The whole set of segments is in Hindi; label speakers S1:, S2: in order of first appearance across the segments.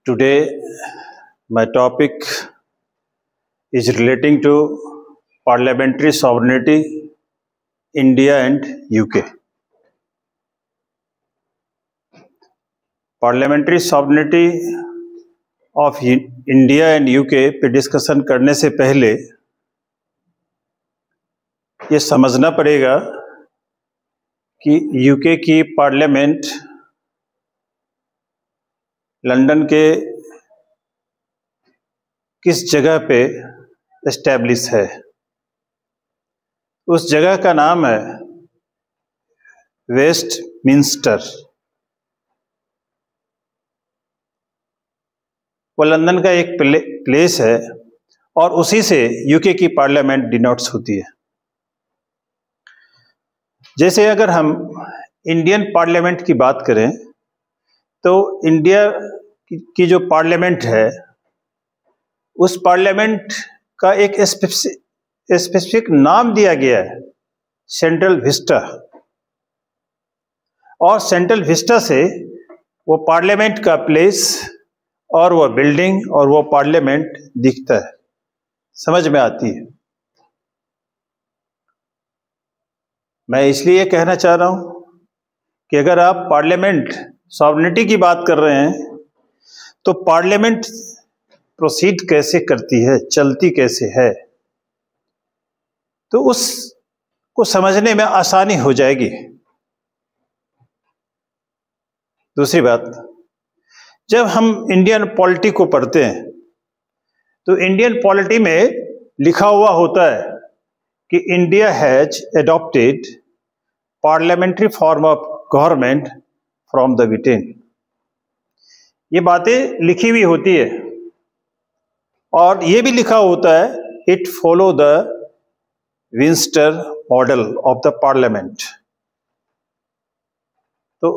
S1: Today, my topic is relating to parliamentary sovereignty, India and UK. Parliamentary sovereignty of India and UK पे डिस्कशन करने से पहले ये समझना पड़ेगा कि यूके की पार्लियामेंट लंदन के किस जगह पे एस्टैब्लिश है। उस जगह का नाम है वेस्टमिंस्टर। वो लंदन का एक प्लेस है और उसी से यूके की पार्लियामेंट डिनोट्स होती है। जैसे अगर हम इंडियन पार्लियामेंट की बात करें तो इंडिया की जो पार्लियामेंट है उस पार्लियामेंट का एक स्पेसिफिक नाम दिया गया है, सेंट्रल विस्टा। और सेंट्रल विस्टा से वो पार्लियामेंट का प्लेस और वो बिल्डिंग और वो पार्लियामेंट दिखता है, समझ में आती है। मैं इसलिए कहना चाह रहा हूं कि अगर आप पार्लियामेंट सॉवरेनिटी की बात कर रहे हैं तो पार्लियामेंट प्रोसीड कैसे करती है, चलती कैसे है, तो उसको समझने में आसानी हो जाएगी। दूसरी बात, जब हम इंडियन पॉलिटी को पढ़ते हैं तो इंडियन पॉलिटी में लिखा हुआ होता है कि India has adopted parliamentary form of government from the Britain. ये बातें लिखी हुई होती है और ये भी लिखा होता है it follow the Westminster model of the parliament. तो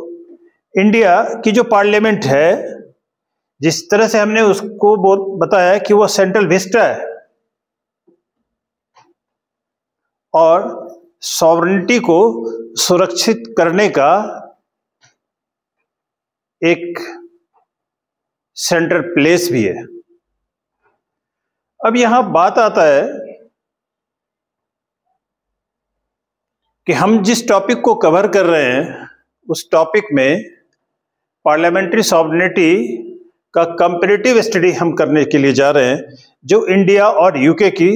S1: इंडिया की जो पार्लियामेंट है, जिस तरह से हमने उसको बताया कि वो सेंट्रल विस्टा है और सॉवरेनिटी को सुरक्षित करने का एक सेंट्रल प्लेस भी है। अब यहां बात आता है कि हम जिस टॉपिक को कवर कर रहे हैं उस टॉपिक में पार्लियामेंट्री सॉवरेनिटी का कंपैरेटिव स्टडी हम करने के लिए जा रहे हैं, जो इंडिया और यूके की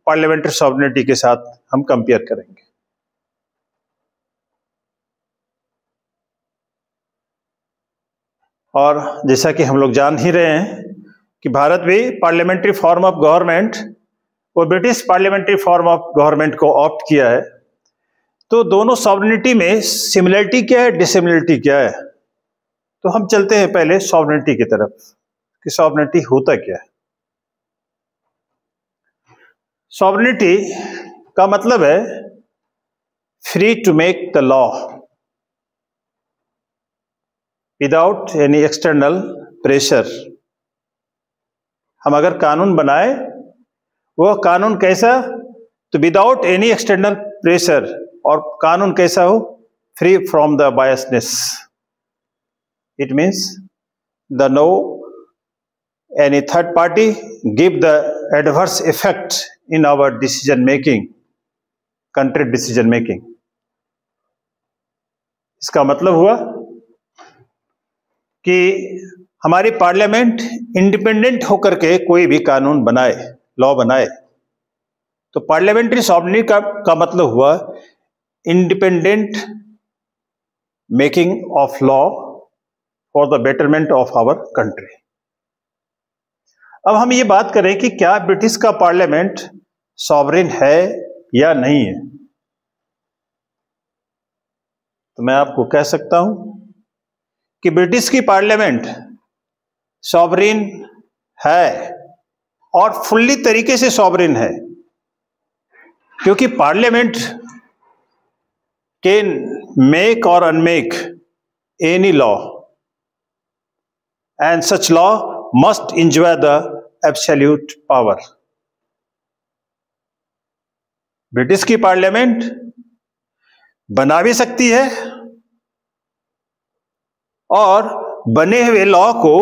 S1: पार्लियामेंट्री सॉवरेनिटी के साथ हम कंपेयर करेंगे। और जैसा कि हम लोग जान ही रहे हैं कि भारत भी पार्लियामेंट्री फॉर्म ऑफ गवर्नमेंट और British parliamentary form of government को ऑप्ट किया है। तो दोनों सॉवरेनिटी में सिमिलरिटी क्या है, डिसिमिलरिटी क्या है। तो हम चलते हैं पहले सॉवरेनिटी की तरफ कि सॉवरेनिटी होता क्या है। सॉवरेनिटी का मतलब है free to make the law without any external pressure. हम अगर कानून बनाए, वो कानून कैसा, तो विदाउट एनी एक्सटर्नल प्रेशर, और कानून कैसा हो, free from the biasness. It means the no any third party give the adverse effect in our decision making, country decision making. इसका मतलब हुआ कि हमारी पार्लियामेंट इंडिपेंडेंट होकर के कोई भी कानून बनाए, लॉ बनाए। तो पार्लियामेंट्री सॉवरेनिटी का मतलब हुआ independent making of law for the betterment of our country. अब हम ये बात करें कि क्या ब्रिटिश का पार्लियामेंट सॉवरेन है या नहीं है, तो मैं आपको कह सकता हूं कि ब्रिटिश की पार्लियामेंट सॉवरेन है और फुल्ली तरीके से सॉवरेन है, क्योंकि पार्लियामेंट कैन मेक और unmake any law and such law must enjoy the absolute power. British की पार्लियामेंट बना भी सकती है और बने हुए लॉ को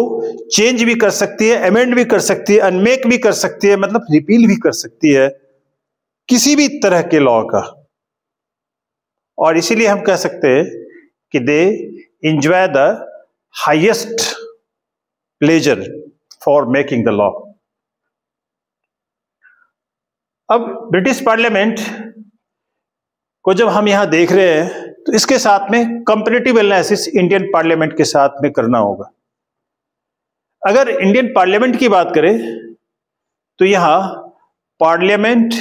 S1: चेंज भी कर सकती है, अमेंड भी कर सकती है, अनमेक भी कर सकती है, मतलब रिपील भी कर सकती है किसी भी तरह के लॉ का। और इसीलिए हम कह सकते हैं कि they enjoy the highest pleasure for making the law. अब ब्रिटिश पार्लियामेंट को जब हम यहां देख रहे हैं तो इसके साथ में कंपैरेटिव एनालिसिस इंडियन पार्लियामेंट के साथ में करना होगा। अगर इंडियन पार्लियामेंट की बात करें तो यहां parliament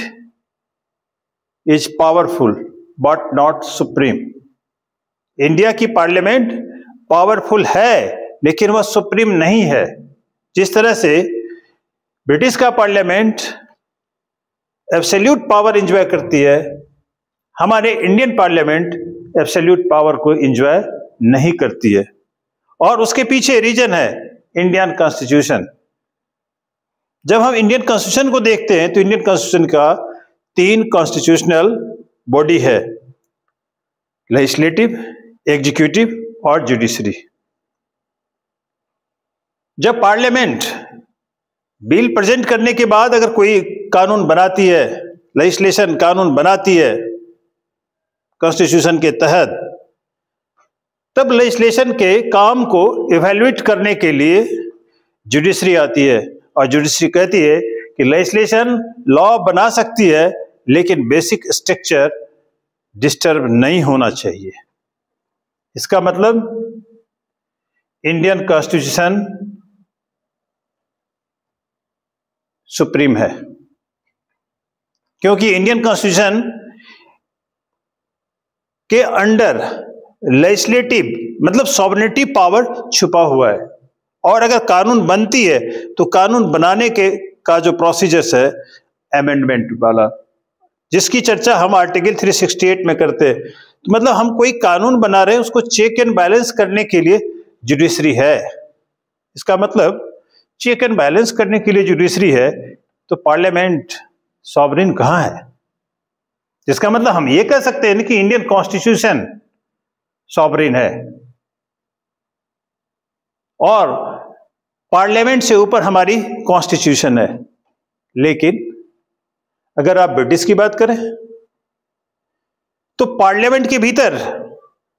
S1: is powerful but not supreme. India की पार्लियामेंट पावरफुल है लेकिन वह सुप्रीम नहीं है। जिस तरह से ब्रिटिश का पार्लियामेंट एब्सोल्यूट पावर एंजॉय करती है, हमारे इंडियन पार्लियामेंट एब्सोल्यूट पावर को एंजॉय नहीं करती है। और उसके पीछे रीजन है इंडियन कॉन्स्टिट्यूशन। जब हम इंडियन कॉन्स्टिट्यूशन को देखते हैं तो इंडियन कॉन्स्टिट्यूशन का 3 कॉन्स्टिट्यूशनल बॉडी है, लेजिस्लेटिव, एग्जीक्यूटिव और जुडिशरी। जब पार्लियामेंट बिल प्रेजेंट करने के बाद अगर कोई कानून बनाती है, लेजिस्लेशन कानून बनाती है कॉन्स्टिट्यूशन के तहत, तब लेजिस्लेशन के काम को इवैल्यूएट करने के लिए जुडिशरी आती है। और जुडिशरी कहती है कि लेजिस्लेशन लॉ बना सकती है लेकिन बेसिक स्ट्रक्चर डिस्टर्ब नहीं होना चाहिए। इसका मतलब इंडियन कॉन्स्टिट्यूशन सुप्रीम है, क्योंकि इंडियन कॉन्स्टिट्यूशन के अंडर लेजिस्लेटिव मतलब सॉवरेनिटी पावर छुपा हुआ है। और अगर कानून बनती है तो कानून बनाने के का जो प्रोसीजर्स है अमेंडमेंट वाला, जिसकी चर्चा हम आर्टिकल 368 में करते हैं, तो मतलब हम कोई कानून बना रहे हैं उसको चेक एंड बैलेंस करने के लिए जुडिशरी है। इसका मतलब चेक एंड बैलेंस करने के लिए जुडिशरी है तो पार्लियामेंट सॉवरेन कहां है? जिसका मतलब हम ये कह सकते हैं कि इंडियन कॉन्स्टिट्यूशन सॉवरेन है और पार्लियामेंट से ऊपर हमारी कॉन्स्टिट्यूशन है। लेकिन अगर आप ब्रिटिश की बात करें तो पार्लियामेंट के भीतर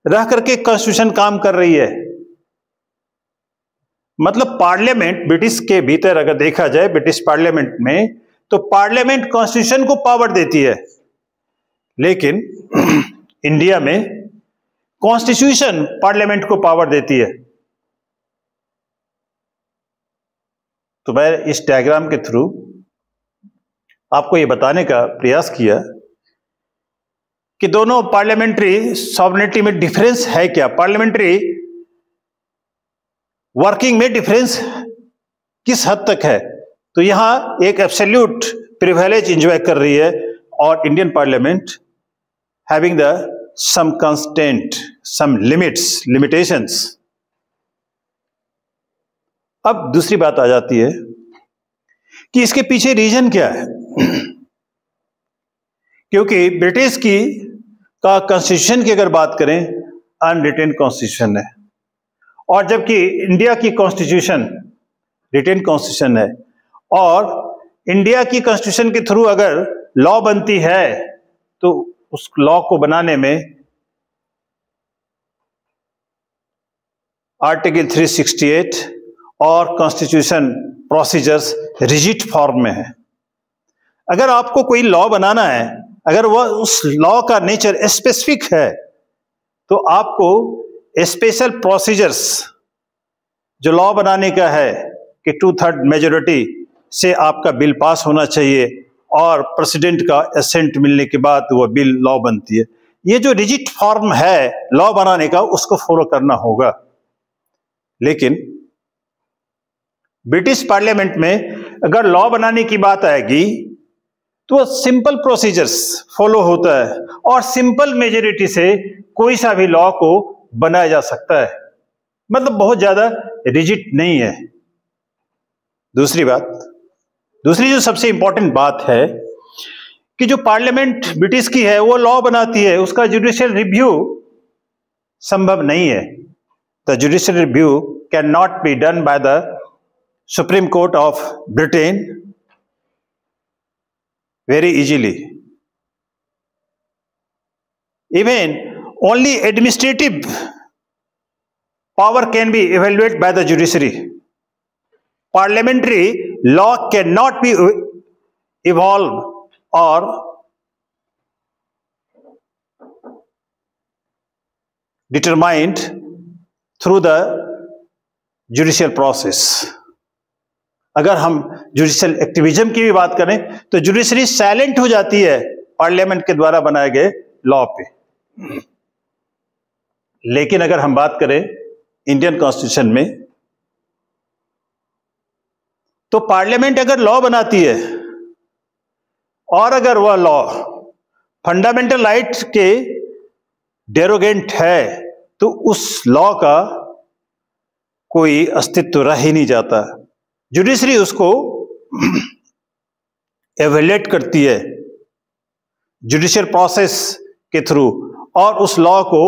S1: रह करके कॉन्स्टिट्यूशन काम कर रही है। मतलब पार्लियामेंट ब्रिटिश के भीतर अगर देखा जाए ब्रिटिश पार्लियामेंट में, तो पार्लियामेंट कॉन्स्टिट्यूशन को पावर देती है, लेकिन इंडिया में कॉन्स्टिट्यूशन पार्लियामेंट को पावर देती है। तो मैं इस डायग्राम के थ्रू आपको यह बताने का प्रयास किया कि दोनों पार्लियामेंट्री सॉवरेनिटी में डिफरेंस है क्या, पार्लियामेंट्री वर्किंग में डिफरेंस किस हद तक है। तो यहां एक एब्सोल्यूट प्रिविलेज एंजॉय कर रही है और Indian parliament having the some constant, some limits, limitations. अब दूसरी बात आ जाती है कि इसके पीछे रीजन क्या है। क्योंकि ब्रिटिश की का कॉन्स्टिट्यूशन की अगर बात करें अनरिटन कॉन्स्टिट्यूशन है, और जबकि इंडिया की कॉन्स्टिट्यूशन रिटन कॉन्स्टिट्यूशन है। और इंडिया की कॉन्स्टिट्यूशन के थ्रू अगर लॉ बनती है तो उस लॉ को बनाने में आर्टिकल 368 और कॉन्स्टिट्यूशन प्रोसीजर्स रिजिड फॉर्म में है। अगर आपको कोई लॉ बनाना है, अगर वह उस लॉ का नेचर स्पेसिफिक है, तो आपको स्पेशल प्रोसीजर्स जो लॉ बनाने का है कि 2/3 मेजोरिटी से आपका बिल पास होना चाहिए और प्रेसिडेंट का असेंट मिलने के बाद वह बिल लॉ बनती है। ये जो रिजिड फॉर्म है लॉ बनाने का, उसको फॉलो करना होगा। लेकिन ब्रिटिश पार्लियामेंट में अगर लॉ बनाने की बात आएगी तो सिंपल प्रोसीजर्स फॉलो होता है और सिंपल मेजोरिटी से कोई सा भी लॉ को बनाया जा सकता है, मतलब बहुत ज्यादा रिजिड नहीं है। दूसरी जो सबसे इंपॉर्टेंट बात है कि जो पार्लियामेंट ब्रिटिश की है वो लॉ बनाती है, उसका जुडिशियल रिव्यू संभव नहीं है। the judicial review cannot be done by the Supreme Court of Britain very easily. Even only administrative power can be evaluated by the judiciary. Parliamentary law cannot be evolved or determined through the judicial process. अगर हम जुडिशियल एक्टिविज्म की भी बात करें तो जुडिशरी साइलेंट हो जाती है पार्लियामेंट के द्वारा बनाए गए लॉ पे। लेकिन अगर हम बात करें इंडियन कॉन्स्टिट्यूशन में, तो पार्लियामेंट अगर लॉ बनाती है और अगर वह लॉ फंडामेंटल राइट्स के डेरोगेंट है तो उस लॉ का कोई अस्तित्व रह ही नहीं जाता। जुडिशरी उसको एवेल्युएट करती है जुडिशियल प्रोसेस के थ्रू और उस लॉ को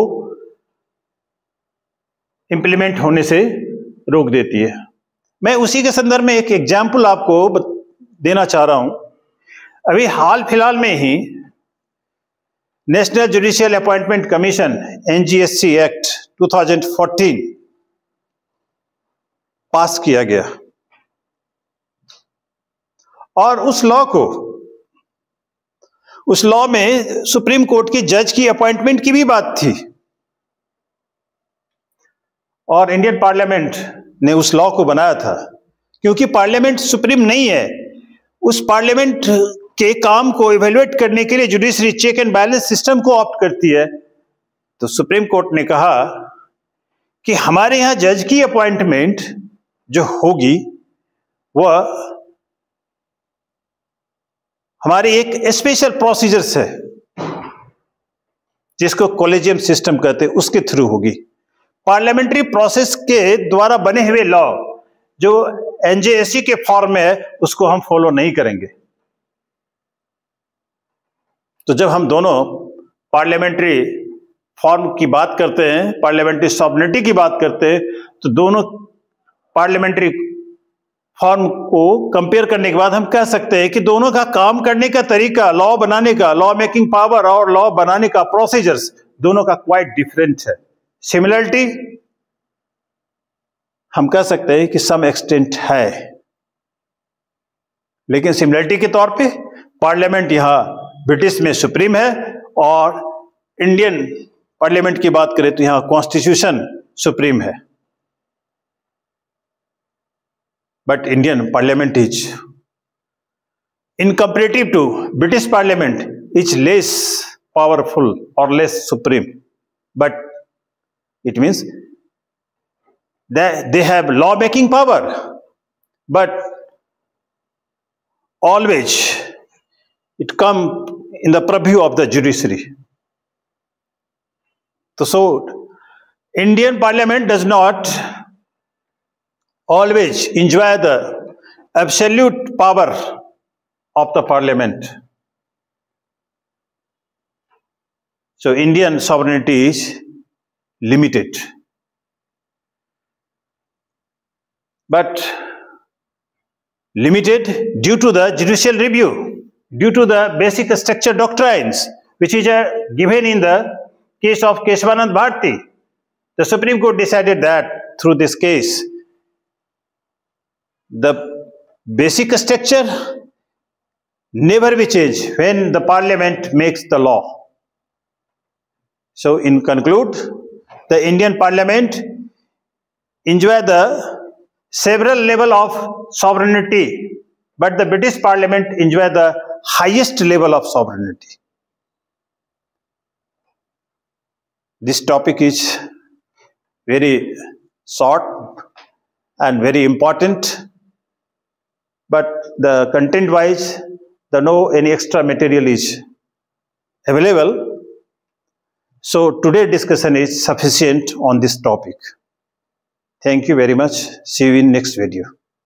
S1: इंप्लीमेंट होने से रोक देती है। मैं उसी के संदर्भ में एक एग्जाम्पल आपको देना चाह रहा हूं। अभी हाल फिलहाल में ही national judicial appointment commission NGSC act 2014 पास किया गया और उस लॉ में सुप्रीम कोर्ट की जज की अपॉइंटमेंट की भी बात थी और इंडियन पार्लियामेंट ने उस लॉ को बनाया था। क्योंकि पार्लियामेंट सुप्रीम नहीं है, उस पार्लियामेंट के काम को इवैल्यूएट करने के लिए judiciary check and balance system को ऑप्ट करती है। तो सुप्रीम कोर्ट ने कहा कि हमारे यहां जज की अपॉइंटमेंट जो होगी वह हमारी एक स्पेशल प्रोसीजर्स है जिसको कॉलेजियम सिस्टम कहते हैं, उसके थ्रू होगी। पार्लियामेंट्री प्रोसेस के द्वारा बने हुए लॉ जो NJSC के फॉर्म में है उसको हम फॉलो नहीं करेंगे। तो जब हम दोनों पार्लियामेंट्री फॉर्म की बात करते हैं, पार्लियामेंट्री सॉवरेनिटी की बात करते हैं, तो दोनों पार्लियामेंट्री फॉर्म को कंपेयर करने के बाद हम कह सकते हैं कि दोनों का काम करने का तरीका, लॉ बनाने का, लॉ मेकिंग पावर और लॉ बनाने का प्रोसीजर्स दोनों का क्वाइट डिफरेंट है। सिमिलरिटी हम कह सकते हैं कि सम एक्सटेंट है, लेकिन सिमिलरिटी के तौर पे पार्लियामेंट यहां ब्रिटिश में सुप्रीम है और इंडियन पार्लियामेंट की बात करें तो यहां कॉन्स्टिट्यूशन सुप्रीम है। But Indian Parliament is, in comparative to British Parliament, is less powerful or less supreme. But it means that they have law-making power, but always it comes in the purview of the judiciary. So Indian Parliament does not always enjoy the absolute power of the parliament. So Indian sovereignty is limited. But limited due to the judicial review, due to the basic structure doctrines which is given in the case of Keshavanand Bharati. The Supreme Court decided that through this case the basic structure never be changed when the parliament makes the law. So in conclude, the Indian parliament enjoy the several level of sovereignty, but the British parliament enjoy the highest level of sovereignty. This topic is very short and very important, but the content wise no any extra material is available. So today's discussion is sufficient on this topic. Thank you very much. See you in next video.